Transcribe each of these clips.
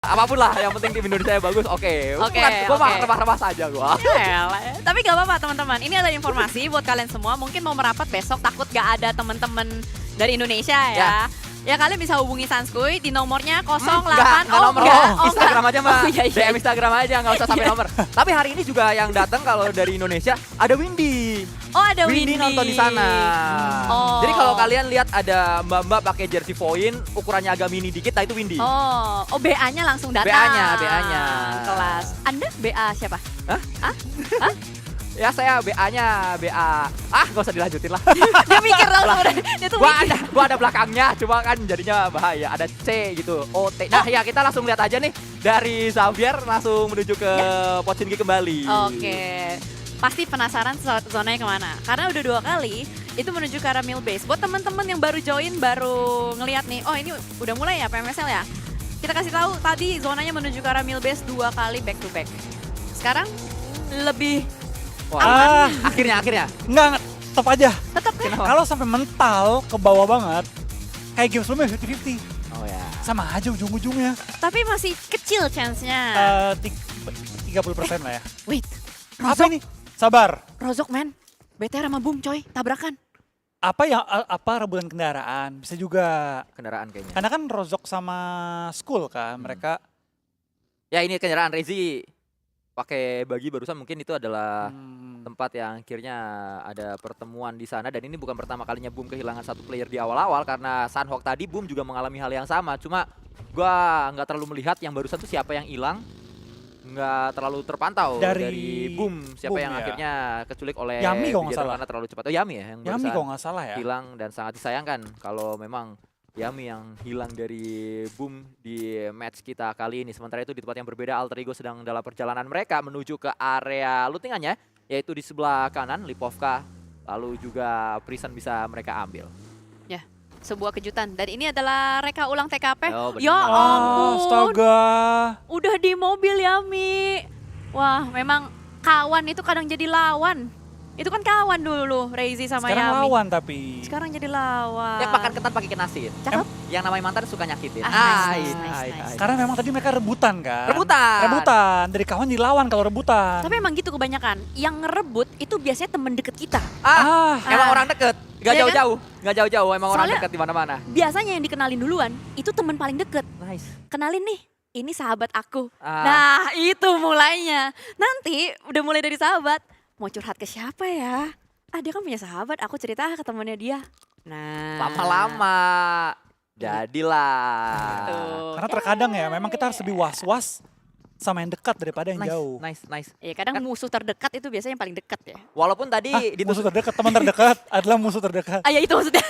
Apapun lah, yang penting tim Indonesia bagus, oke. Oke, Gue mah oke. remah-remah saja gue. Yaelah. Tapi gak apa-apa teman-teman. Ini ada informasi buat kalian semua. Mungkin mau merapat besok takut gak ada teman-teman dari Indonesia ya. Ya kalian bisa hubungi Sanskuy di nomornya 08. Enggak nomor. Instagram aja mah. iya. DM Instagram aja, nggak usah sampai nomor. Tapi hari ini juga yang datang kalau dari Indonesia ada Windy. Oh ada Windy. Nonton di sana. Oh. Jadi kalau kalian lihat ada mbak-mbak pakai jersey foin, ukurannya agak mini dikit, nah itu Windy. Oh BA-nya langsung datang. BA-nya. Kelas. Anda BA siapa? Hah? Hah? Ya saya BA-nya BA. Gak usah dilanjutin lah. Dia mikir langsung udah. Dia tuh mikir. Gua ada belakangnya, cuma kan jadinya bahaya. Ada C gitu, O, T. Nah ya kita langsung lihat aja nih. Dari Xavier langsung menuju ke Pochinki kembali. Oke. Pasti penasaran zonanya kemana. Karena udah 2 kali itu menuju ke arah mill base. Buat teman-teman yang baru join, baru ngelihat nih. Oh ini udah mulai ya PMSL ya. Kita kasih tahu tadi zonanya menuju ke arah mill base 2 kali back to back. Sekarang lebih Wah, Akhirnya. enggak, tetap aja. tetap kan. Kenapa? Kalau sampai mental ke bawah banget, kayak game sebelumnya 50-50. Oh ya. Sama aja ujung-ujungnya. Tapi masih kecil chance-nya. 30% lah ya. Wait, Apa ini? Sabar. Rozok men. BTR sama Boom coy, tabrakan. Apa rebutan kendaraan? Bisa juga. Kendaraan kayaknya. Karena kan Rozok sama School kan, mereka Ya ini kendaraan Rezi pakai bagi barusan, mungkin itu adalah tempat yang akhirnya ada pertemuan di sana, dan ini bukan pertama kalinya Boom kehilangan satu player di awal-awal, karena Sunhawk tadi Boom juga mengalami hal yang sama, cuma gua nggak terlalu melihat yang barusan tuh siapa yang hilang, nggak terlalu terpantau dari Boom siapa Boom, yang ya. akhirnya keculik oleh Yami kalau nggak Bijaro salah. karena terlalu cepat. Oh Yami ya yang Yami barusan kalau nggak salah ya. hilang, dan sangat disayangkan kalau memang Yami yang hilang dari Boom di match kita kali ini. Sementara itu di tempat yang berbeda, Alter Ego sedang dalam perjalanan mereka menuju ke area lootingannya, yaitu di sebelah kanan Lipovka, lalu juga Prison bisa mereka ambil. Ya, sebuah kejutan. Dan ini adalah reka ulang TKP. Oh, benar. Ya ampun, Astaga. udah di mobil Yami. Wah, memang kawan itu kadang jadi lawan. Itu kan kawan dulu, Rezi sama Sekarang Yami. lawan tapi. Sekarang jadi lawan. Ya makan ketan pakai kenasin. Cakep. Yang namanya mantan suka nyakitin. Nice. Karena memang tadi mereka rebutan kan. Rebutan. Dari kawan dilawan kalau rebutan. Tapi emang gitu kebanyakan. Yang ngerebut itu biasanya temen deket kita. Emang orang deket. Gak Iya kan? jauh-jauh. Gak jauh-jauh, emang orang Soalnya- deket di mana-mana. Biasanya yang dikenalin duluan, itu temen paling deket. Nice. Kenalin nih, ini sahabat aku. Nah, itu mulainya. Nanti udah mulai dari sahabat. Mau curhat ke siapa ya? Dia kan punya sahabat, aku cerita ke temannya dia. Nah. Lama-lama jadilah. Tuh. Karena terkadang ya memang kita harus lebih was-was sama yang dekat daripada yang jauh. Nice. Ya kadang musuh terdekat itu biasanya yang paling dekat ya. Walaupun tadi Musuh terdekat, teman terdekat adalah musuh terdekat. Ya itu maksudnya.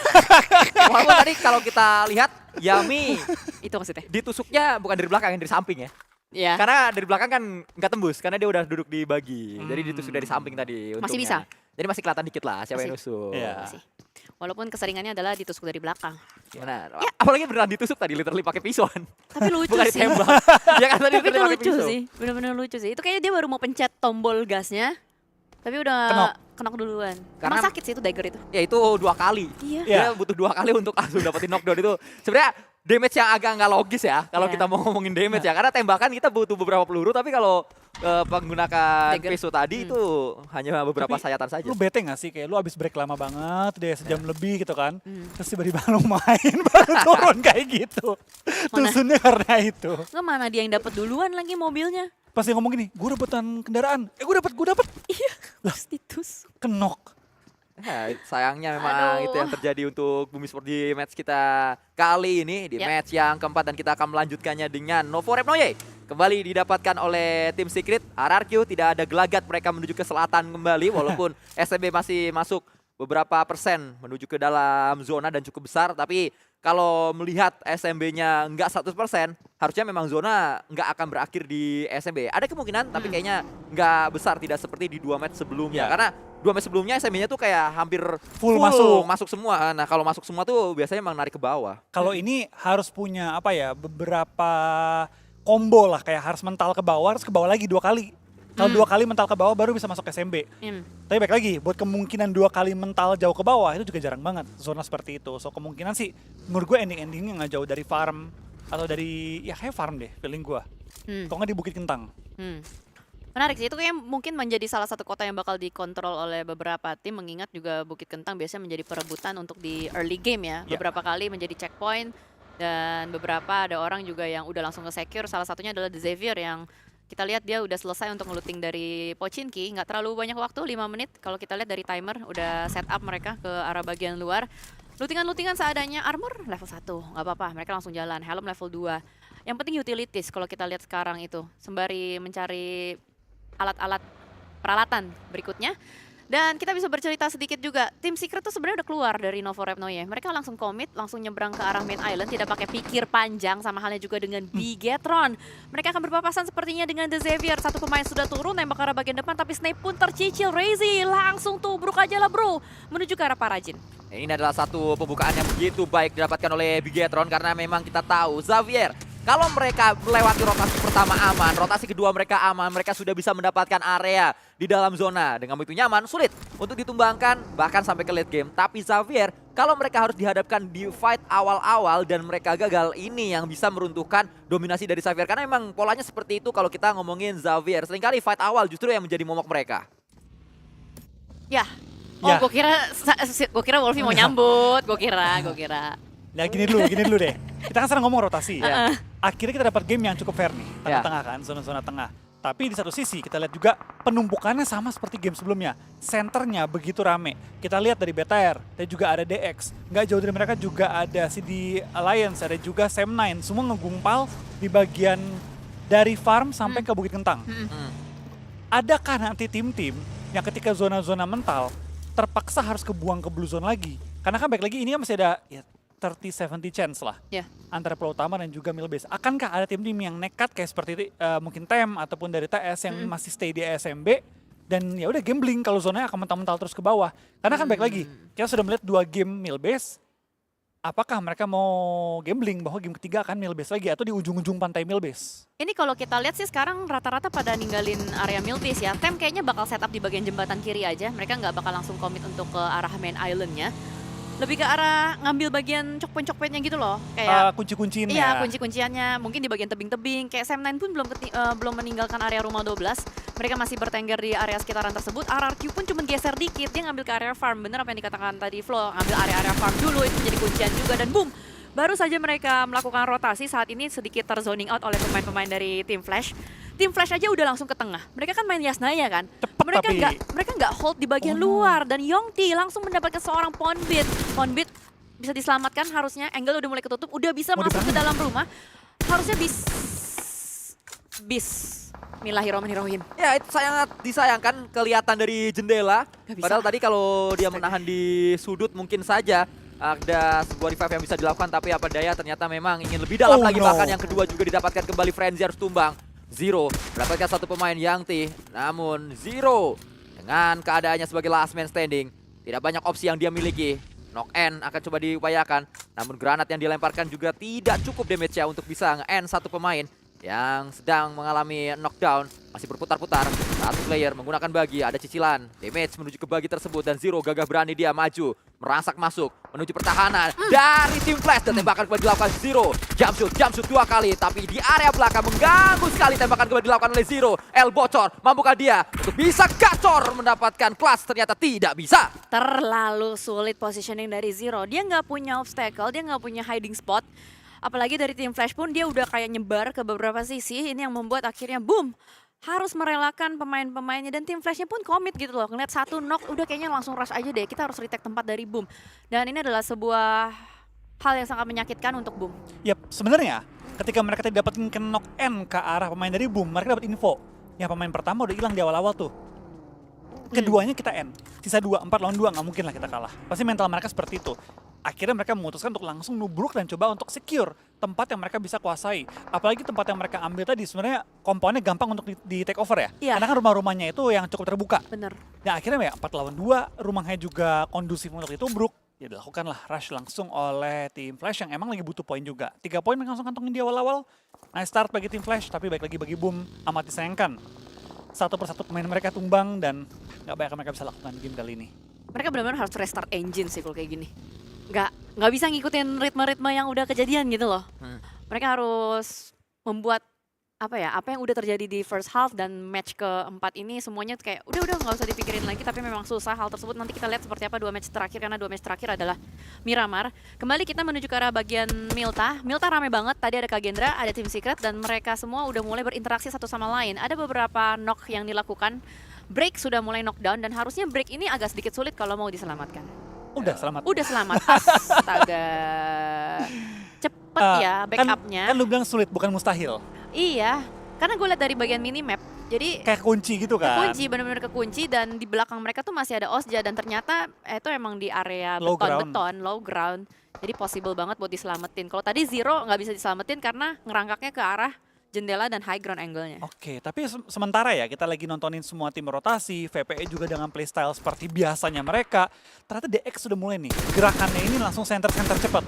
walaupun tadi kalau kita lihat Yami Itu maksudnya. ditusuknya bukan dari belakang, yang dari samping ya. Ya. Karena dari belakang kan nggak tembus, karena dia udah duduk di bagi. Jadi ditusuk dari samping tadi. Masih untungnya. bisa? Jadi masih kelihatan dikit lah siapa yang Masih. nusuk. Iya. Sih. Walaupun keseringannya adalah ditusuk dari belakang. Benar. Apalagi beneran ditusuk tadi, literally pakai pisauan. Tapi lucu Bukan sih. ditembak. Ya kan tadi Tapi itu literally pakai lucu pisau. sih. Bener-bener lucu sih. Itu kayaknya dia baru mau pencet tombol gasnya. Tapi udah kenok duluan. Karena- Emang sakit sih itu dagger itu. Ya itu 2 kali. Iya. Iya. Dia butuh 2 kali untuk langsung dapetin knockdown itu. Sebenarnya damage yang agak nggak logis ya kalau Iya. kita mau ngomongin damage ya, karena tembakan kita butuh beberapa peluru, tapi kalau menggunakan Dagger. pisau tadi itu hanya beberapa Tapi sayatan saja. Lu bete gak sih? Kayak lu abis break lama banget, deh sejam lebih gitu kan. Hmm. Terus tiba-tiba lu main baru turun kayak gitu. Mana? Tusunnya karena itu. Nggak mana dia yang dapat duluan lagi mobilnya. Pas dia ngomong gini, gue rebutan kendaraan. Gue dapet. Iya. Terus ditusuk. Kenok. Ya, sayangnya memang Aduh. itu yang terjadi untuk Bumi Sport di match kita kali ini, di Yap. match yang keempat, dan kita akan melanjutkannya dengan Novo Repnoye. Kembali didapatkan oleh tim Secret. RRQ tidak ada gelagat, mereka menuju ke selatan kembali walaupun SMB masih masuk beberapa persen menuju ke dalam zona dan cukup besar, tapi kalau melihat SMB-nya nggak 100%, harusnya memang zona nggak akan berakhir di SMB. Ada kemungkinan, tapi kayaknya nggak besar, tidak seperti di 2 match sebelumnya. Ya. Karena 2 match sebelumnya SMB-nya tuh kayak hampir Full masuk semua. Nah kalau masuk semua tuh biasanya emang narik ke bawah. Kalau ini harus punya apa ya, beberapa combo lah, kayak harus mental ke bawah, harus ke bawah lagi 2 kali. Kalau 2 kali mental ke bawah baru bisa masuk SMB. Tapi baik lagi, buat kemungkinan 2 kali mental jauh ke bawah itu juga jarang banget zona seperti itu. So kemungkinan sih menurut gue ending-endingnya nggak jauh dari farm atau dari ya kayak farm deh feeling gua. Hmm. Kok nggak di Bukit Kentang. Hmm. Menarik sih, itu kayaknya mungkin menjadi salah satu kota yang bakal dikontrol oleh beberapa tim, mengingat juga Bukit Kentang biasanya menjadi perebutan untuk di early game ya. Ya. Beberapa kali menjadi checkpoint, dan beberapa ada orang juga yang udah langsung ke secure. Salah satunya adalah The Xavier yang kita lihat dia udah selesai untuk ngelooting dari Pochinki. Nggak terlalu banyak waktu, 5 menit. Kalau kita lihat dari timer, udah set up mereka ke arah bagian luar. Lootingan-lootingan seadanya, armor level 1, nggak apa-apa, mereka langsung jalan. Helm level 2. Yang penting utilities kalau kita lihat sekarang itu. Sembari mencari alat-alat peralatan berikutnya. Dan kita bisa bercerita sedikit juga, tim Secret tuh sebenarnya udah keluar dari Novo Repnoye. Mereka langsung commit, langsung nyebrang ke arah main island, tidak pakai pikir panjang, sama halnya juga dengan Bigetron. Mereka akan berpapasan sepertinya dengan The Xavier. Satu pemain sudah turun, nembak ke arah bagian depan, tapi Snape pun tercicil. Razy langsung tubruk aja lah bro, menuju ke arah Parajin. Ini adalah satu pembukaan yang begitu baik didapatkan oleh Bigetron karena memang kita tahu Xavier kalau mereka melewati rotasi pertama aman, rotasi kedua mereka aman, mereka sudah bisa mendapatkan area di dalam zona. Dengan begitu nyaman, sulit untuk ditumbangkan bahkan sampai ke late game. Tapi Xavier, kalau mereka harus dihadapkan di fight awal-awal dan mereka gagal, ini yang bisa meruntuhkan dominasi dari Xavier. Karena memang polanya seperti itu kalau kita ngomongin Xavier. Seringkali fight awal justru yang menjadi momok mereka. Ya. Oh, Ya. gue kira Wolfie mau nyambut, gue kira. Nah gini dulu deh. Kita kan sering ngomong rotasi. Ya. Akhirnya kita dapat game yang cukup fair nih. Tengah-tengah kan, zona-zona tengah. Tapi di satu sisi kita lihat juga penumpukannya sama seperti game sebelumnya. Centernya begitu rame. Kita lihat dari BTR, dan juga ada DX. Nggak jauh dari mereka juga ada CD Alliance, ada juga Sam9. Semua ngegumpal di bagian dari farm sampai ke Bukit Kentang. Adakah nanti tim-tim yang ketika zona-zona mental terpaksa harus kebuang ke blue zone lagi? Karena kan baik lagi ini masih ada ya 30-70 chance lah Ya. antara pulau utama dan juga mill base. Akankah ada tim-tim yang nekat kayak seperti itu, mungkin TEM ataupun dari TS yang masih stay di SMB dan ya udah gambling kalau zonanya akan mental-mental terus ke bawah. Karena kan baik lagi kita sudah melihat 2 game mill base. Apakah mereka mau gambling bahwa game ketiga akan mill base lagi atau di ujung-ujung pantai mill base? Ini kalau kita lihat sih sekarang rata-rata pada ninggalin area mill base ya. Tem kayaknya bakal setup di bagian jembatan kiri aja. Mereka nggak bakal langsung commit untuk ke arah main islandnya. Lebih ke arah ngambil bagian cokpoint-cokpointnya gitu loh. Kayak Kunci-kuncinya. iya, kunci-kunciannya mungkin di bagian tebing-tebing. Kayak Sam9 pun belum meninggalkan area rumah 12. Mereka masih bertengger di area sekitaran tersebut. RRQ pun cuma geser dikit, dia ngambil ke area farm. Bener apa yang dikatakan tadi Flo, ngambil area-area farm dulu, itu menjadi kuncian juga. Dan boom, baru saja mereka melakukan rotasi, saat ini sedikit terzoning out oleh pemain-pemain dari tim Flash. Tim Flash aja udah langsung ke tengah. Mereka kan main Yasnaya kan. Cepet Mereka tapi. nggak hold di bagian luar, dan Yongti langsung mendapatkan seorang Ponbit. Ponbit bisa diselamatkan harusnya, angle udah mulai ketutup, udah bisa Mau masuk ke dibangun. dalam rumah. Harusnya Bismillahirrahmanirrahim. Ya, itu sangat disayangkan kelihatan dari jendela. Nggak bisa. Padahal tadi kalau dia menahan di sudut mungkin saja ada sebuah revive yang bisa dilakukan, tapi apa daya ternyata memang ingin lebih dalam Oh, lagi. no. Bahkan yang kedua juga didapatkan kembali, Frenzy harus tumbang. Zero mendapatkan satu pemain Yangti, namun Zero dengan keadaannya sebagai last man standing, tidak banyak opsi yang dia miliki. Knock N akan coba diupayakan, namun granat yang dilemparkan juga tidak cukup damage-nya untuk bisa nge-end satu pemain yang sedang mengalami knockdown. Masih berputar-putar, satu player menggunakan bagi, ada cicilan damage menuju ke bagi tersebut, dan Zero gagah berani dia maju, merasak masuk menuju pertahanan dari tim Flash, dan tembakan kembali dilakukan Zero. Jump shoot 2 kali, tapi di area belakang mengganggu sekali. Tembakan kembali dilakukan oleh Zero. L bocor, mampukah dia untuk bisa gacor mendapatkan kelas? Ternyata tidak bisa. Terlalu sulit positioning dari Zero. Dia nggak punya obstacle, dia nggak punya hiding spot. Apalagi dari tim Flash pun dia udah kayak nyebar ke beberapa sisi. Ini yang membuat akhirnya boom, harus merelakan pemain-pemainnya, dan tim Flashnya pun komit gitu loh. Ngeliat satu knock, udah kayaknya langsung rush aja deh. Kita harus retake tempat dari boom. Dan ini adalah sebuah hal yang sangat menyakitkan untuk boom. Yap, sebenarnya ketika mereka tidak dapetin ke knock N ke arah pemain dari boom, mereka dapat info. Yang pemain pertama udah hilang di awal-awal tuh. Keduanya kita N. Sisa 2, 4 lawan 2, nggak mungkin lah kita kalah. Pasti mental mereka seperti itu. Akhirnya mereka memutuskan untuk langsung nubruk dan coba untuk secure tempat yang mereka bisa kuasai. Apalagi tempat yang mereka ambil tadi sebenarnya komponennya gampang untuk di take over ya. Iya. Karena kan rumah-rumahnya itu yang cukup terbuka. Bener. Dan akhirnya ya 4 lawan 2, rumahnya juga kondusif untuk ditubruk. Ya dilakukanlah rush langsung oleh tim Flash yang emang lagi butuh poin juga. 3 poin mereka langsung kantongin di awal-awal. Nice start bagi tim Flash, tapi baik lagi bagi Boom amat disayangkan. Satu persatu pemain mereka tumbang dan nggak banyak yang mereka bisa lakukan di game kali ini. Mereka benar-benar harus restart engine sih kalau kayak gini. Nggak bisa ngikutin ritme-ritme yang udah kejadian gitu loh. Mereka harus membuat apa yang udah terjadi di first half dan match keempat ini semuanya kayak udah nggak usah dipikirin lagi, tapi memang susah hal tersebut. Nanti kita lihat seperti apa 2 match terakhir, karena 2 match terakhir adalah Miramar. Kembali kita menuju ke arah bagian Milta. Milta rame banget, tadi ada Kagendra, ada Team Secret, dan mereka semua udah mulai berinteraksi satu sama lain. Ada beberapa knock yang dilakukan, break sudah mulai knockdown, dan harusnya break ini agak sedikit sulit kalau mau diselamatkan. Udah selamat. Udah selamat, astaga. Cepet ya backupnya. Kan lu bilang sulit, bukan mustahil. Iya, karena gue lihat dari bagian minimap, jadi Kayak kunci gitu kan. kekunci, benar-benar kekunci, dan di belakang mereka tuh masih ada Osja, dan ternyata itu emang di area Low beton-beton, low ground, jadi possible banget buat diselamatin. Kalau tadi Zero nggak bisa diselamatin karena ngerangkaknya ke arah jendela dan high ground angle-nya. Oke, tapi sementara ya kita lagi nontonin semua tim rotasi, VPE juga dengan playstyle seperti biasanya mereka. Ternyata DX sudah mulai nih, gerakannya ini langsung center-center cepat.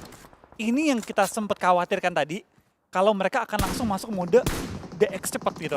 Ini yang kita sempat khawatirkan tadi, kalau mereka akan langsung masuk mode DX cepat gitu.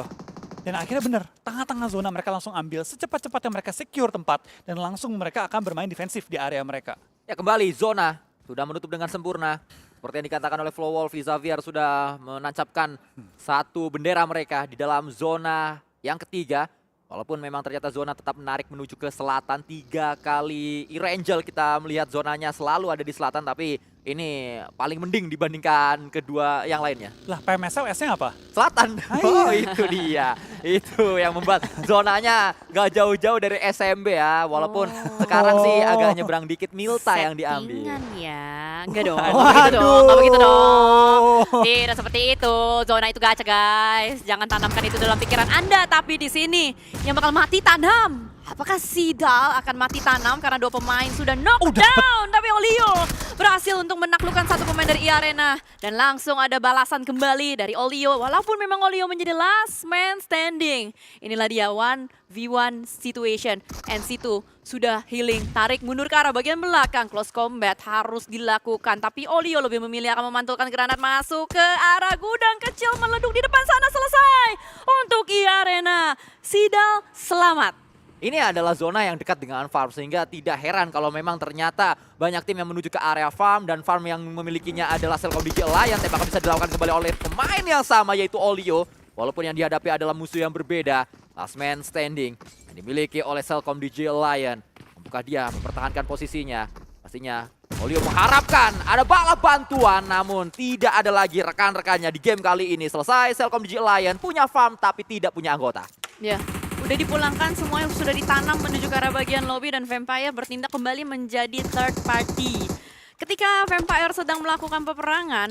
Dan akhirnya bener, tengah-tengah zona mereka langsung ambil secepat-cepatnya, mereka secure tempat dan langsung mereka akan bermain defensif di area mereka. Ya kembali zona sudah menutup dengan sempurna. Seperti yang dikatakan oleh Flowwolf, Xavier sudah menancapkan satu bendera mereka di dalam zona yang ketiga. Walaupun memang ternyata zona tetap menarik menuju ke selatan, 3 kali Erangel kita melihat zonanya selalu ada di selatan, tapi ini paling mending dibandingkan kedua yang lainnya. Lah PMSL S-nya apa? Selatan. Ah, Oh, iya. itu dia. Itu yang membuat zonanya gak jauh-jauh dari SMB ya. Walaupun sekarang sih agak nyebrang dikit Milta yang diambil. Settingan ya, enggak dong, nggak begitu dong. Tidak seperti itu, zona itu gacha guys. Jangan tanamkan itu dalam pikiran Anda, tapi di sini yang bakal mati tanam. Apakah Sidal akan mati tanam karena 2 pemain sudah knockdown, tapi Olio berhasil untuk menaklukkan 1 pemain dari E-Arena. Dan langsung ada balasan kembali dari Olio, walaupun memang Olio menjadi last man standing. Inilah dia 1v1 situation, NC2 sudah healing, tarik mundur ke arah bagian belakang, close combat harus dilakukan. Tapi Olio lebih memilih akan memantulkan granat masuk ke arah gudang kecil, meleduk di depan sana, selesai untuk E-Arena. Sidal selamat. Ini adalah zona yang dekat dengan farm, sehingga tidak heran kalau memang ternyata banyak tim yang menuju ke area farm, dan farm yang memilikinya adalah Cellcom DJ Alliance. Tembakan bisa dilakukan kembali oleh pemain yang sama, yaitu Olio. Walaupun yang dihadapi adalah musuh yang berbeda, last man standing yang dimiliki oleh Cellcom DJ Alliance. Membuka dia, mempertahankan posisinya. Pastinya Olio mengharapkan ada bala bantuan, namun tidak ada lagi rekan-rekannya di game kali ini. Selesai, Cellcom DJ Alliance punya farm tapi tidak punya anggota. Ya, udah dipulangkan, semua yang sudah ditanam menuju ke arah bagian lobby, dan Vampire bertindak kembali menjadi third party. Ketika Vampire sedang melakukan peperangan,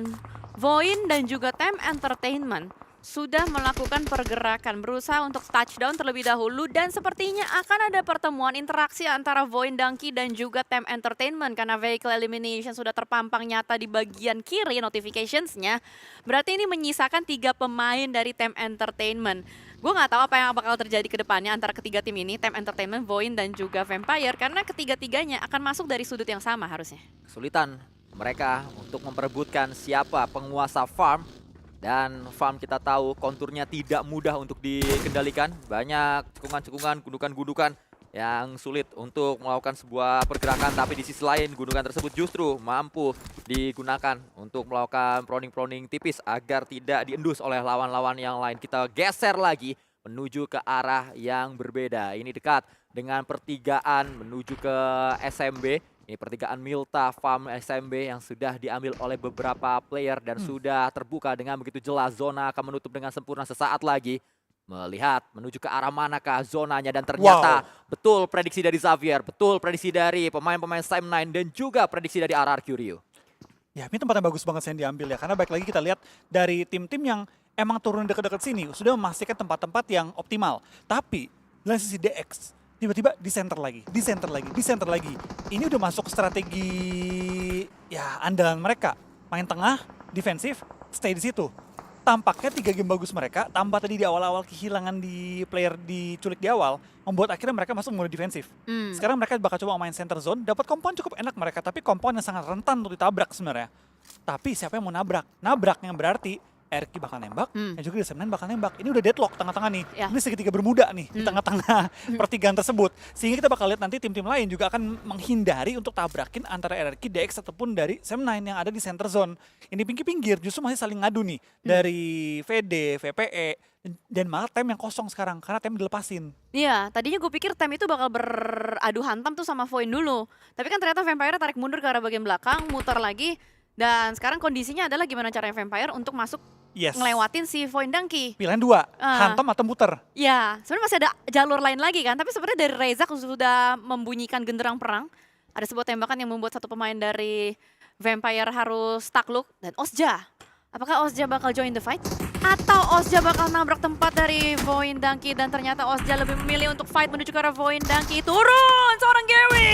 Voin dan juga Tem Entertainment sudah melakukan pergerakan, berusaha untuk touchdown terlebih dahulu, dan sepertinya akan ada pertemuan interaksi antara Voin Donkey dan juga Tem Entertainment karena vehicle elimination sudah terpampang nyata di bagian kiri notificationsnya. Berarti ini menyisakan 3 pemain dari Tem Entertainment. Gue nggak tahu apa yang bakal terjadi ke depannya antara ketiga tim ini, Tem Entertainment, Voin, dan juga Vampire, karena ketiga-tiganya akan masuk dari sudut yang sama harusnya. Kesulitan mereka untuk memperebutkan siapa penguasa farm. Dan farm kita tahu konturnya tidak mudah untuk dikendalikan. Banyak cekungan-cekungan, gundukan-gundukan yang sulit untuk melakukan sebuah pergerakan. Tapi di sisi lain gundukan tersebut justru mampu digunakan untuk melakukan proning-proning tipis agar tidak diendus oleh lawan-lawan yang lain. Kita geser lagi menuju ke arah yang berbeda. Ini dekat dengan pertigaan menuju ke SMB. Ini pertigaan Milta, farm SMB yang sudah diambil oleh beberapa player dan sudah terbuka dengan begitu jelas. Zona akan menutup dengan sempurna sesaat lagi. Melihat menuju ke arah manakah zonanya, dan ternyata betul prediksi dari Xavier, betul prediksi dari pemain-pemain Sam9 dan juga prediksi dari RRQ Rio. Ya, ini tempat yang bagus banget yang diambil ya, karena baik lagi kita lihat dari tim-tim yang emang turun dekat-dekat sini sudah memastikan tempat-tempat yang optimal. Tapi dari sisi DX tiba-tiba di center lagi, di center lagi, di center lagi. Ini udah masuk strategi ya andalan mereka. Main tengah, defensif, stay di situ. Tampaknya 3 game bagus mereka, tambah tadi di awal-awal kehilangan di player diculik di awal, membuat akhirnya mereka masuk mode defensif. Sekarang mereka bakal coba main center zone, dapat kompon cukup enak mereka, tapi kompon yang sangat rentan untuk ditabrak sebenarnya. Tapi siapa yang mau nabrak? Nabrak yang berarti Erki bakal nembak, Hmm. dan juga Desmond bakal nembak. Ini udah deadlock tengah-tengah nih. Ya. Ini segitiga bermuda nih di tengah-tengah pertigaan tersebut. Sehingga kita bakal lihat nanti tim-tim lain juga akan menghindari untuk tabrakin antara RRQ, DX ataupun dari Sem9 yang ada di center zone. Ini pinggir-pinggir justru masih saling ngadu nih dari VD, VPE, dan malah tem yang kosong sekarang karena tem dilepasin. Iya, tadinya gue pikir Tem itu bakal beradu hantam tuh sama Void dulu. Tapi kan ternyata Vampire tarik mundur ke arah bagian belakang, muter lagi. Dan sekarang kondisinya adalah gimana caranya Vampire untuk masuk Yes. ngelewatin si Void Donkey. Pilihan dua, Ah. hantam atau muter. Ya, sebenarnya masih ada jalur lain lagi kan. Tapi sebenarnya dari Rezak sudah membunyikan genderang perang. Ada sebuah tembakan yang membuat satu pemain dari Vampire harus takluk. Dan Ozja, apakah Ozja bakal join the fight? Atau Ozja bakal nabrak tempat dari Void Donkey. Dan ternyata Ozja lebih memilih untuk fight menuju ke arah Void Donkey. Turun seorang Gewi.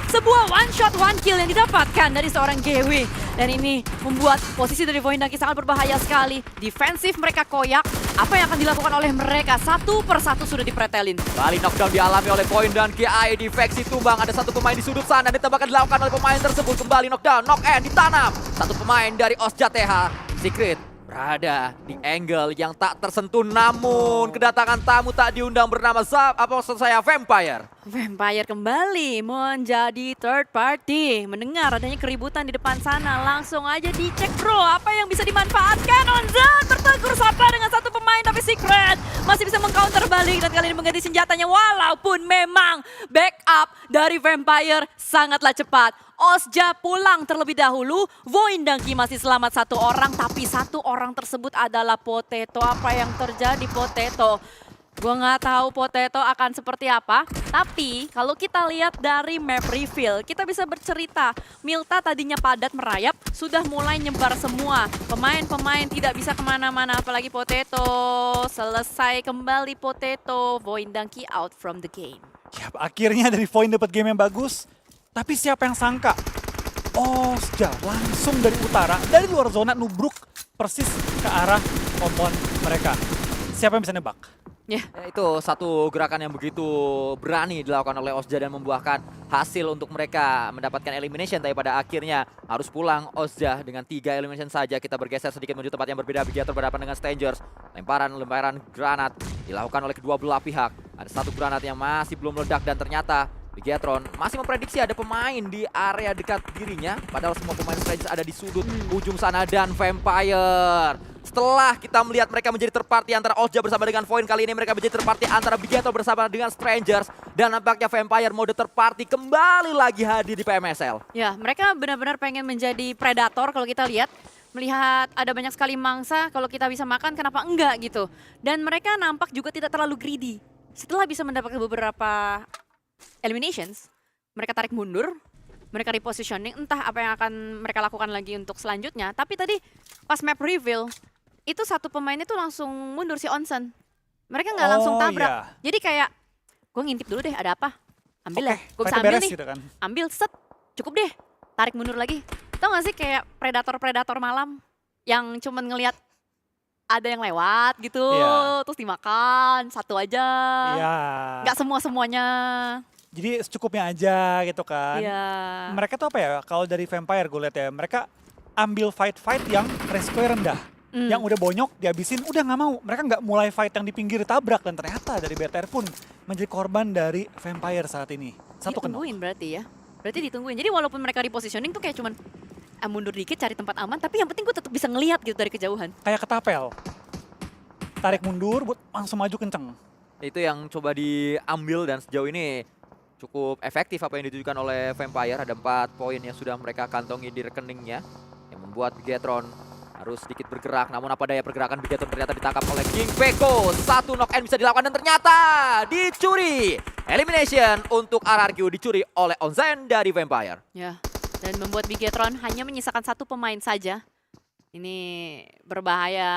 Sebuah one shot one kill yang didapatkan dari seorang Gewi. Dan ini membuat posisi dari Void Donkey sangat berbahaya sekali. Defensif mereka koyak. Apa yang akan dilakukan oleh mereka? Satu persatu sudah dipretelin. Kali knockdown dialami oleh Point dan KI di faksi tumbang. Ada satu pemain di sudut sana. Ditembakkan dilakukan oleh pemain tersebut. Kembali knockdown, knock end ditanam. Satu pemain dari Ozja TH. Secret berada di angle yang tak tersentuh. Namun kedatangan tamu tak diundang bernama Vampire. Vampire kembali menjadi third party. Mendengar adanya keributan di depan sana. Langsung aja dicek bro. Apa yang bisa dimanfaatkan? Onzan tertegur sapa dengan satu pemain. Tapi Secret masih bisa mengcounter balik. Dan kali ini mengganti senjatanya. Walaupun memang backup dari Vampire sangatlah cepat. Ozja pulang terlebih dahulu. Void Donkey masih selamat satu orang. Tapi satu orang tersebut adalah Potato. Apa yang terjadi Potato? Gue nggak tahu Potato akan seperti apa. Tapi kalau kita lihat dari map reveal, kita bisa bercerita. Milta tadinya padat merayap, sudah mulai nyebar semua. Pemain-pemain tidak bisa kemana-mana, apalagi Potato. Selesai kembali Potato. Void Donkey out from the game. Ya, akhirnya dari Void dapat game yang bagus. Tapi siapa yang sangka? Ozja langsung dari utara, dari luar zona nubruk persis ke arah kompon mereka. Siapa yang bisa nebak? Ya, Ya, itu satu gerakan yang begitu berani dilakukan oleh Ozja dan membuahkan hasil untuk mereka mendapatkan elimination. Tapi pada akhirnya harus pulang Ozja dengan 3 elimination saja. Kita bergeser sedikit menuju tempat yang berbeda. Bigiator berhadapan dengan Strangers. Lemparan granat dilakukan oleh kedua belah pihak. Ada satu granat yang masih belum meledak dan ternyata Bigiatron masih memprediksi ada pemain di area dekat dirinya. Padahal semua pemain Strangers ada di sudut ujung sana dan Vampire. Setelah kita melihat mereka menjadi terparty antara Ozja bersama dengan Void, kali ini mereka menjadi terparty antara Bigiator bersama dengan Strangers. Dan nampaknya Vampire mode terparty kembali lagi hadir di PMSL. ya, mereka benar-benar pengen menjadi predator kalau kita lihat. Melihat ada banyak sekali mangsa, kalau kita bisa makan kenapa enggak gitu. Dan mereka nampak juga tidak terlalu greedy. Setelah bisa mendapatkan beberapa eliminations, mereka tarik mundur, mereka repositioning, entah apa yang akan mereka lakukan lagi untuk selanjutnya. Tapi tadi pas map reveal, itu satu pemain itu langsung mundur si Onsen. Mereka nggak langsung tabrak. Iya. Jadi kayak, gue ngintip dulu deh ada apa. Ambil Oke, lah, gue bisa fight-nya ambil beres nih. gitu kan. Ambil, set, cukup deh. Tarik mundur lagi. Tau gak sih kayak predator-predator malam yang cuman ngelihat ada yang lewat gitu, Iya. terus dimakan, satu aja. Iya. Nggak semua-semuanya. Jadi secukupnya aja gitu kan. Iya. Mereka tuh apa ya, kalau dari Vampire gue lihat ya, mereka ambil fight-fight yang resiko rendah. Yang udah bonyok dihabisin, udah nggak mau. Mereka nggak mulai fight yang di pinggir tabrak. Dan ternyata dari BTR pun menjadi korban dari Vampire saat ini. Satu kena. Ditungguin berarti ya. Berarti ditungguin. Jadi walaupun mereka repositioning tuh kayak cuman mundur dikit cari tempat aman, tapi yang penting gue tetap bisa ngelihat gitu dari kejauhan. Kayak ketapel. Tarik mundur, buat langsung maju kenceng. Itu yang coba diambil dan sejauh ini cukup efektif apa yang ditujukan oleh Vampire. Ada 4 poin yang sudah mereka kantongi di rekeningnya yang membuat Bigiatron harus sedikit bergerak. Namun apa daya pergerakan Bigiatron ternyata ditangkap oleh King Peko. Satu knock end bisa dilakukan dan ternyata dicuri. Elimination untuk RRQ dicuri oleh Onzen dari Vampire. Ya. Dan membuat Bigiatron hanya menyisakan satu pemain saja. Ini berbahaya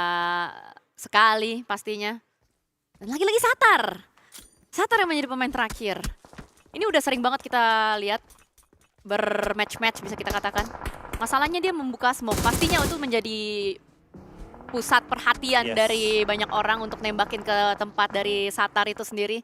sekali pastinya. Dan lagi-lagi Satar. Satar yang menjadi pemain terakhir. Ini udah sering banget kita lihat bermatch-match bisa kita katakan. Masalahnya dia membuka smoke. Pastinya itu menjadi pusat perhatian Yes. dari banyak orang untuk nembakin ke tempat dari Satar itu sendiri.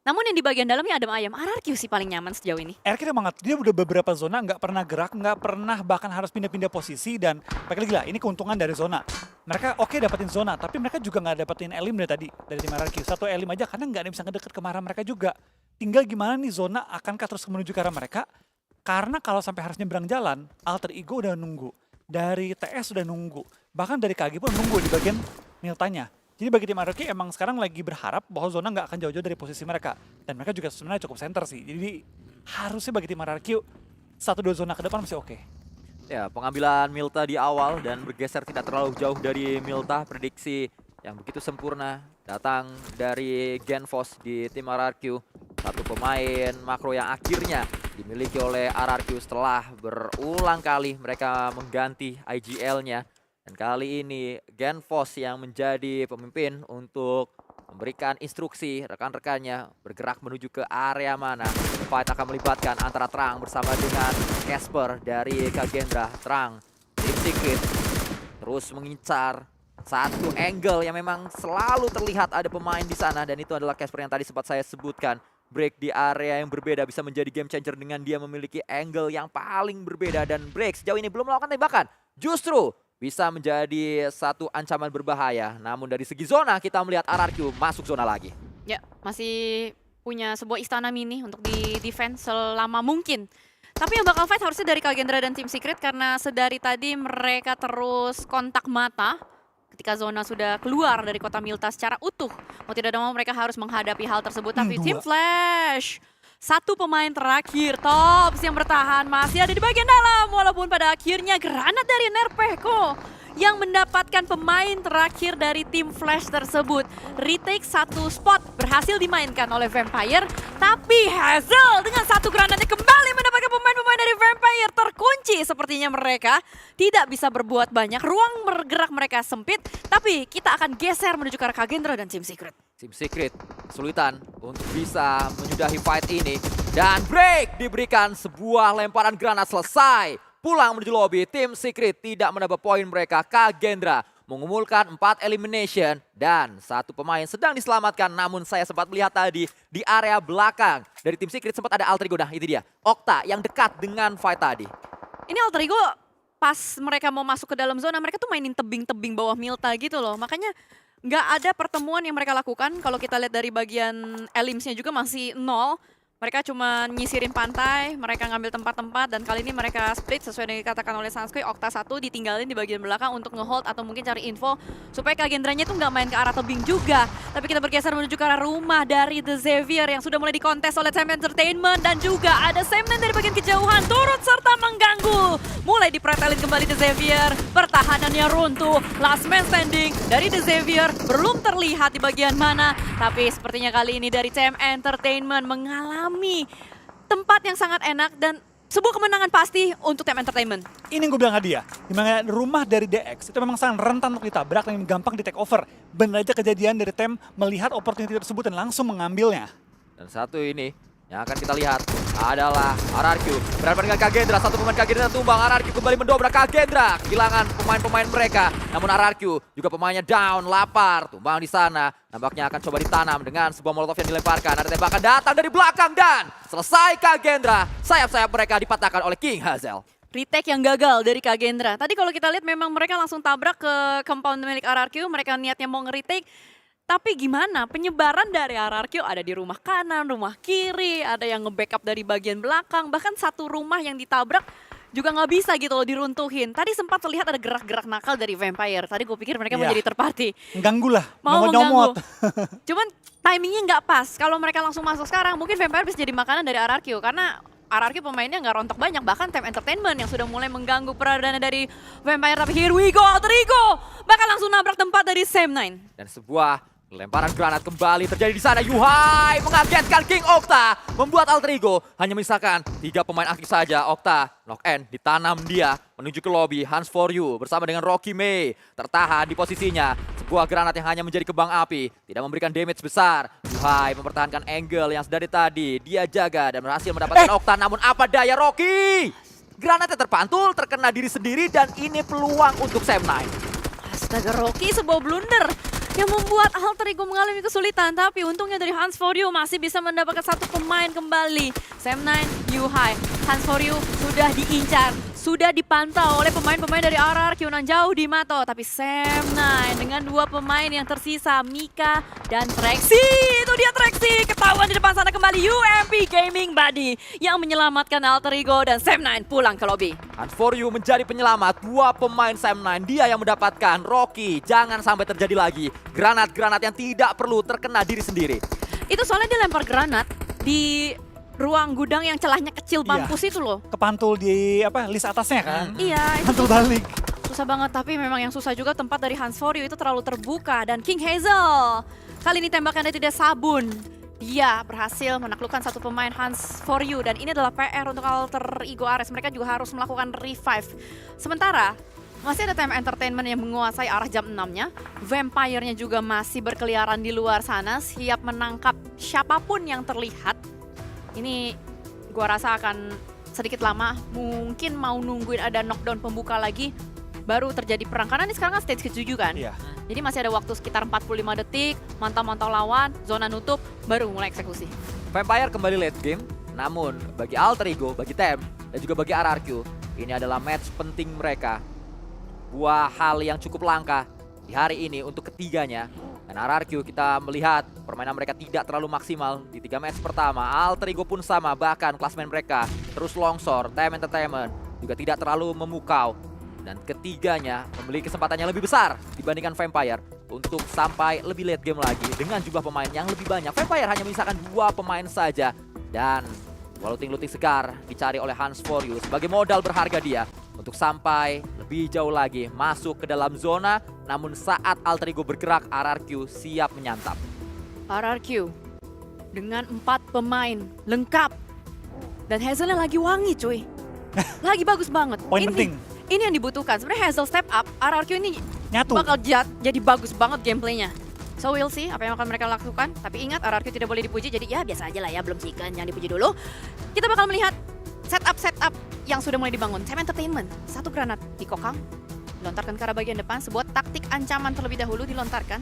Namun yang di bagian dalamnya adem ayam. RRQ sih paling nyaman sejauh ini. RRQ emang dia udah beberapa zona nggak pernah gerak, nggak pernah bahkan harus pindah-pindah posisi dan balik lagi lah ini keuntungan dari zona. Mereka oke dapetin zona, tapi mereka juga nggak dapetin elim dari tadi dari tim RRQ. Satu elim aja karena nggak ada yang bisa ngedeket ke arah mereka juga. Tinggal gimana nih zona akankah terus menuju ke arah mereka? Karena kalau sampai harus nyebrang jalan, Alter Ego udah nunggu. Dari TS udah nunggu. Bahkan dari KG pun nunggu di bagian Miltanya. Jadi bagi tim RRQ emang sekarang lagi berharap bahwa zona nggak akan jauh-jauh dari posisi mereka. Dan mereka juga sebenarnya cukup center sih. Jadi harusnya bagi tim RRQ 1-2 zona ke depan masih oke. Ya, pengambilan Milta di awal dan bergeser tidak terlalu jauh dari Milta. Prediksi yang begitu sempurna datang dari Genfos di tim RRQ. Satu pemain makro yang akhirnya dimiliki oleh RRQ setelah berulang kali mereka mengganti IGL-nya. Dan kali ini Genfos yang menjadi pemimpin untuk memberikan instruksi rekan-rekannya bergerak menuju ke area mana. Fight akan melibatkan antara Trang bersama dengan Casper dari Kagendra. Trang, Team Secret terus mengincar satu angle yang memang selalu terlihat ada pemain di sana. Dan itu adalah Casper yang tadi sempat saya sebutkan. Break di area yang berbeda bisa menjadi game changer dengan dia memiliki angle yang paling berbeda. Dan Break sejauh ini belum melakukan tembakan. Justru bisa menjadi satu ancaman berbahaya. Namun dari segi zona kita melihat RRQ masuk zona lagi. Ya, masih punya sebuah istana mini untuk di defense selama mungkin. Tapi yang bakal fight harusnya dari Kagendra dan Team Secret karena sedari tadi mereka terus kontak mata ketika zona sudah keluar dari kota Milta secara utuh. Mau tidak mau mereka harus menghadapi hal tersebut. Tapi Team Flash, satu pemain terakhir Tops yang bertahan masih ada di bagian dalam. Walaupun pada akhirnya granat dari Nerpeko yang mendapatkan pemain terakhir dari tim Flash tersebut. Retake satu spot berhasil dimainkan oleh Vampire. Tapi Hazel dengan satu granatnya kembali mendapatkan pemain-pemain dari Vampire. Terkunci sepertinya mereka. Tidak bisa berbuat banyak. Ruang bergerak mereka sempit. Tapi kita akan geser menuju ke arah Kagendra dan Team Secret. Team Secret kesulitan untuk bisa menyudahi fight ini. Dan Break diberikan sebuah lemparan granat selesai. Pulang menuju lobby, Team Secret tidak mendapat poin mereka. Kagendra mengumulkan 4 elimination dan satu pemain sedang diselamatkan. Namun saya sempat melihat tadi di area belakang dari Team Secret sempat ada Alter Ego. Nah itu dia, Okta yang dekat dengan fight tadi. Ini Alter Ego pas mereka mau masuk ke dalam zona, mereka tuh mainin tebing-tebing bawah Milta gitu loh. Makanya nggak ada pertemuan yang mereka lakukan. Kalau kita lihat dari bagian Elims-nya juga masih 0. Mereka cuma nyisirin pantai, mereka ngambil tempat-tempat, dan kali ini mereka split sesuai dengan dikatakan oleh Sanskui. Okta 1 ditinggalin di bagian belakang untuk ngehold atau mungkin cari info supaya Kagendranya tuh nggak main ke arah tebing juga. Tapi kita bergeser menuju ke arah rumah dari The Xavier yang sudah mulai dikontes oleh Sam Entertainment, dan juga ada Sam9 dari bagian kejauhan turut serta mengganggu. Mulai dipretelin kembali The Xavier, pertahanannya runtuh, last man standing dari The Xavier belum terlihat di bagian mana. Tapi sepertinya kali ini dari Sam Entertainment mengalami tempat yang sangat enak dan sebuah kemenangan pasti untuk Team Entertainment. Ini yang gue bilang hadiah, dimana rumah dari DX itu memang sangat rentan untuk ditabrak dan gampang di take over. Bener aja kejadian dari Tem melihat opportunity tersebut dan langsung mengambilnya. Dan satu ini yang akan kita lihat adalah RRQ berhadapan dengan Kagendra. Satu pemain Kagendra tumbang, RRQ kembali mendobrak Kagendra. Kehilangan pemain-pemain mereka, namun RRQ juga pemainnya down, lapar, tumbang di sana. Nampaknya akan coba ditanam dengan sebuah molotov yang dilemparkan. Ada tembakan datang dari belakang dan selesai Kagendra. Sayap-sayap mereka dipatahkan oleh King Hazel. Retake yang gagal dari Kagendra. Tadi kalau kita lihat memang mereka langsung tabrak ke compound milik RRQ. Mereka niatnya mau nge-retake. Tapi gimana, penyebaran dari RRQ ada di rumah kanan, rumah kiri, ada yang nge-backup dari bagian belakang, bahkan satu rumah yang ditabrak juga nggak bisa gitu loh diruntuhin. Tadi sempat terlihat ada gerak-gerak nakal dari Vampire, tadi gue pikir mereka mau jadi third party. Mengganggu lah, Mau nyomot. Cuman timingnya nggak pas, kalau mereka langsung masuk sekarang mungkin Vampire bisa jadi makanan dari RRQ, karena RRQ pemainnya nggak rontok banyak, bahkan Team Entertainment yang sudah mulai mengganggu peradangan dari Vampire. Tapi here we go, Alter Ego bakal langsung nabrak tempat dari Sam9. Dan sebuah lemparan granat kembali terjadi di sana. Yuhai mengagetkan King Okta, membuat Alter Ego hanya menyisakan 3 pemain aktif saja. Okta knock-in ditanam dia menuju ke lobby. Hans for you bersama dengan Rocky May tertahan di posisinya. Sebuah granat yang hanya menjadi kembang api, tidak memberikan damage besar. Yuhai mempertahankan angle yang dari tadi dia jaga dan berhasil mendapatkan Okta. Namun apa daya Rocky, granatnya terpantul, terkena diri sendiri, dan ini peluang untuk Sam9. Astaga, Rocky sebuah blunder. yang membuat Alter Ego mengalami kesulitan. Tapi untungnya dari Hans For You masih bisa mendapatkan satu pemain kembali. Sam9, Yuhai. Hans For You sudah diincar, sudah dipantau oleh pemain-pemain dari RRQ nan jauh di Mato. Tapi Sam9 dengan dua pemain yang tersisa, Mika dan Trexy. Itu dia Trexy, ketahuan di depan sana kembali UMP Gaming Buddy yang menyelamatkan Alter Ego dan Sam9 pulang ke lobby. Hans For You menjadi penyelamat, dua pemain Sam9, dia yang mendapatkan. Rocky, jangan sampai terjadi lagi granat-granat yang tidak perlu terkena diri sendiri. Itu soalnya dia lempar granat di ruang gudang yang celahnya kecil mampus itu loh. Kepantul di list atasnya kan. Iya, itu Pantul balik. susah banget. Tapi memang yang susah juga tempat dari Hans For You itu terlalu terbuka. Dan King Hazel kali ini tembakannya tidak sabun. Dia berhasil menaklukkan satu pemain Hans For You. Dan ini adalah PR untuk Alter Ego Ares. Mereka juga harus melakukan revive. Sementara masih ada Time Entertainment yang menguasai arah jam 6-nya. Vampire-nya juga masih berkeliaran di luar sana, siap menangkap siapapun yang terlihat. Ini gua rasa akan sedikit lama. Mungkin mau nungguin ada knockdown pembuka lagi, baru terjadi perang. Karena ini sekarang kan stage ke-7 kan? Iya. Jadi masih ada waktu sekitar 45 detik, mantau-mantau lawan, zona nutup, baru mulai eksekusi. Vampire kembali late game, namun bagi Alter Ego, bagi TEM, dan juga bagi RRQ, ini adalah match penting mereka. Buah hal yang cukup langka di hari ini untuk ketiganya. Dan RRQ kita melihat permainan mereka tidak terlalu maksimal di 3 match pertama. Alter Ego pun sama, bahkan klasmen mereka terus longsor. TEM Entertainment juga tidak terlalu memukau. Dan ketiganya memiliki kesempatan yang lebih besar dibandingkan Vampire untuk sampai lebih late game lagi dengan jumlah pemain yang lebih banyak. Vampire hanya menyisakan 2 pemain saja. Dan looting-looting segar dicari oleh Hans For You sebagai modal berharga dia untuk sampai lebih jauh lagi masuk ke dalam zona. Namun saat Alter Ego bergerak, RRQ siap menyantap. RRQ dengan 4 pemain lengkap. Dan Hazelnya lagi wangi cuy. Lagi bagus banget. Poin penting. Ini yang dibutuhkan. Sebenarnya Hazel step up, RRQ ini Nyatu. bakal jadi bagus banget gameplaynya. So we'll see apa yang akan mereka lakukan. Tapi ingat RRQ tidak boleh dipuji, jadi ya biasa aja lah ya, belum chicken, jangan dipuji dulu. Kita bakal melihat setup yang sudah mulai dibangun. Time Entertainment, satu granat dikokang, dilontarkan ke arah bagian depan, sebuah taktik ancaman terlebih dahulu dilontarkan.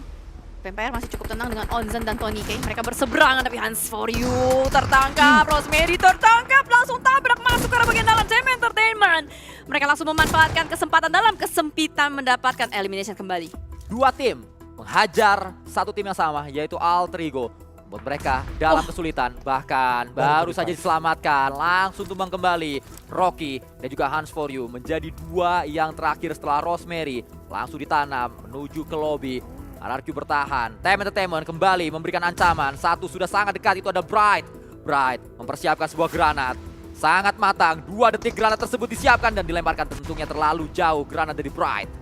Vampire masih cukup tenang dengan Onzen dan Tony K. Mereka berseberangan tapi Hans For You tertangkap, Rosemary tertangkap, langsung tabrak masuk ke arah bagian dalam Time Entertainment. Mereka langsung memanfaatkan kesempatan dalam kesempitan mendapatkan elimination kembali. 2 tim menghajar satu tim yang sama, yaitu Alter Ego. Membuat mereka dalam kesulitan, bahkan baru saja diselamatkan, langsung tumbang kembali. Rocky dan juga Hans For You menjadi 2 yang terakhir setelah Rosemary langsung ditanam menuju ke lobby. RRQ bertahan, Time Entertainment kembali memberikan ancaman. Satu sudah sangat dekat, itu ada Bright. Bright mempersiapkan sebuah granat. Sangat matang, 2 detik granat tersebut disiapkan dan dilemparkan, tentunya terlalu jauh granat dari Bright.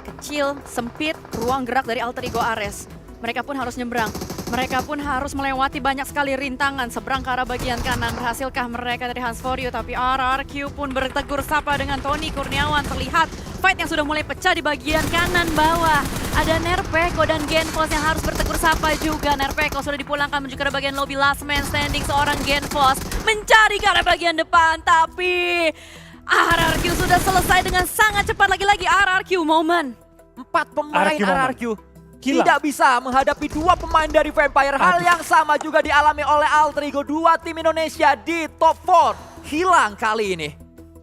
Kecil, sempit, ruang gerak dari Alter Ego Ares. Mereka pun harus nyebrang. Mereka pun harus melewati banyak sekali rintangan. Seberang ke arah bagian kanan. Berhasilkah mereka dari Hans For You? Tapi RRQ pun bertegur sapa dengan Tony Kurniawan. Terlihat fight yang sudah mulai pecah di bagian kanan bawah. Ada Nerpeko dan Genfos yang harus bertegur sapa juga. Nerpeko sudah dipulangkan menuju ke arah bagian lobby. Last man standing seorang Genfos mencari ke arah bagian depan. Tapi RRQ sudah selesai dengan sangat cepat. Lagi-lagi RRQ moment. 4 pemain RRQ moment. RRQ Gila. tidak bisa menghadapi 2 pemain dari Vampire. Hal yang sama juga dialami oleh Alter Ego. 2 tim Indonesia di top 4 hilang kali ini.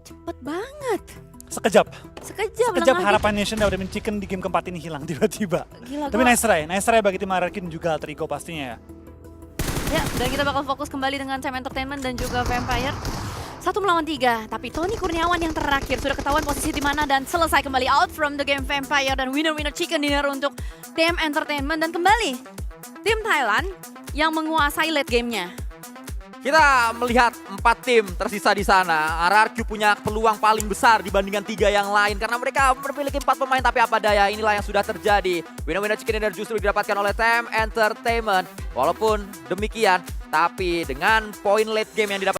Cepet banget. Sekejap Sekejap harapan Nation udah Chicken di game keempat ini hilang tiba-tiba. Gila, Tapi nice try bagi tim RRQ dan juga Alter Ego pastinya ya. Ya, dan kita bakal fokus kembali dengan Time Entertainment dan juga Vampire. 1 melawan 3, tapi Tony Kurniawan yang terakhir sudah ketahuan posisi di mana dan selesai kembali out from the game Vampire dan winner chicken dinner untuk Time Entertainment. Dan kembali tim Thailand yang menguasai late gamenya. Kita melihat 4 tim tersisa di sana. RRQ punya peluang paling besar dibandingkan 3 yang lain karena mereka memiliki 4 pemain, tapi apa daya, inilah yang sudah terjadi. Winner chicken dinner justru didapatkan oleh Time Entertainment. Walaupun demikian, tapi dengan poin late game yang didapat